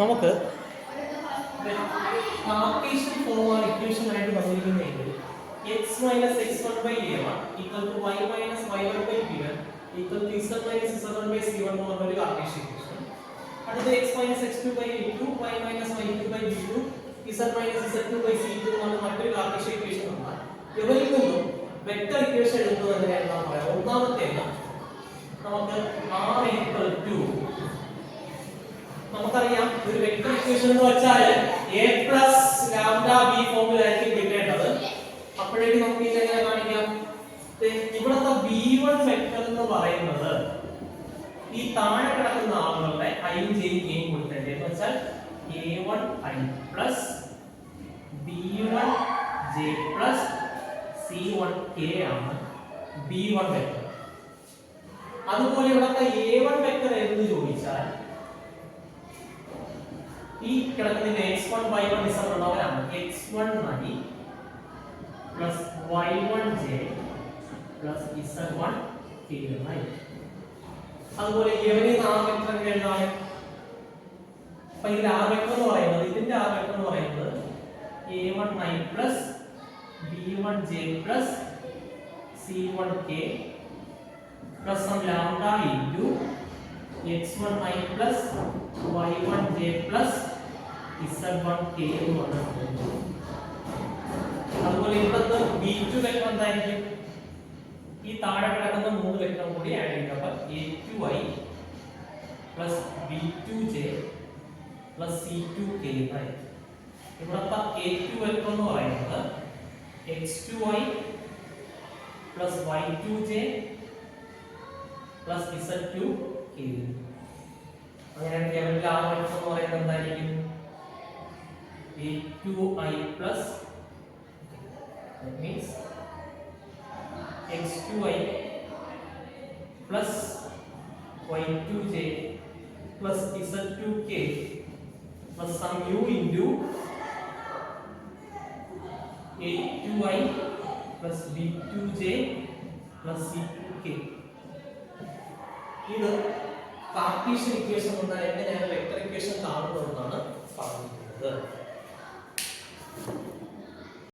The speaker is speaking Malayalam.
നമുക്ക് കാർട്ടീഷ്യൻ ഫോമാണ് ഇക്വേഷൻ ആയിട്ട് തന്നിരിക്കുന്നതെങ്കിൽ x minus x1 by a1 equal to y minus y1 by b1 equal to z minus z1 by c1 എന്ന് പറഞ്ഞ ഒരു കാർട്ടീഷ്യൻ ഇക്വേഷൻ. അടുത്ത x minus x2 by a2 y minus y2 by b2 z minus z2 by c2 എന്ന് പറഞ്ഞ മറ്റൊരു കാർട്ടീഷ്യൻ ഇക്വേഷൻ ആണ്. ഇവയിൽ നിന്നും വെക്റ്റർ ഇക്വേഷൻ എഴുതുന്നത് എങ്ങനെയാണെന്ന് പറയാം. ഒന്നാമത്തേത് നമുക്ക് r equal to നമുക്കറിയാം ഒരു വെക്റ്റർ ഇക്വേഷൻ എന്ന് വെച്ചാൽ a plus lambda b ഫോമിലായിരിക്കും കിട്ടേണ്ടത്. അപ്പോഴേക്കും നമുക്ക് ഇത് എങ്ങനെ കാണിക്കാം? ഇവിടുത്തെ b1 വെക്റ്റർ എന്ന് പറയുന്നത് ഈ താഴെ കിടക്കുന്ന ആളുകളുടെ iയും jയും kയും കൊടുത്തേണ്ടത് എന്ന് വെച്ചാൽ a1 i plus b1 j plus c1 k ആണ് b1 വെക്റ്റർ. അതുപോലെ ഇവിടുത്തെ a1 വെക്റ്റർ എന്ന് ചോദിച്ചാൽ ഈ കിടക്കുന്ന x1 y1 z ഉള്ളവരാണ് x1 i plus y1 j plus z1 k i. അതുപോലെ ഇവനെ നാം വെക്റ്റർ എഴുതാം. അപ്പോൾ ഇതിന്റെ r വെക്റ്റർ എന്ന് പറയുന്നത് ഇതിന്റെ r വെക്റ്റർ എന്ന് പറയുന്നത് a1 i plus b1 j plus c1 k plus some lambda into x1 i plus y1 j plus z1 k എന്ന് പറയുന്നത്. അതുപോലെ ഇവിടുത്തെ b2 വെക്റ്റർ എന്തായിരിക്കും? ഈ താഴെ കിടക്കുന്ന മൂന്ന് വെക്റ്റർ കൂടി ആഡ് ചെയ്യുക. അപ്പോൾ a2i plus b2j plus c2k ആയിരിക്കും. ഇവിടുത്തെ a2 വെക്റ്റർ എന്ന് പറയുന്നത് x2i plus y2j plus z2k. അങ്ങനെയാണെങ്കിൽ അവരുടെ ആ വെക്റ്റർ എന്ന് പറയുന്നത് എന്തായിരിക്കും? a2i plus that means x2i plus y2j plus z2k plus some u into a2i plus b2j plus c2k. ഇത് കാർട്ടീഷ്യൻ ഇക്വേഷൻ കൊണ്ട് എങ്ങനെയാണ് വെക്റ്റർ ഇക്വേഷൻ കാണുന്നതെന്നാണ് പറഞ്ഞിരിക്കുന്നത്.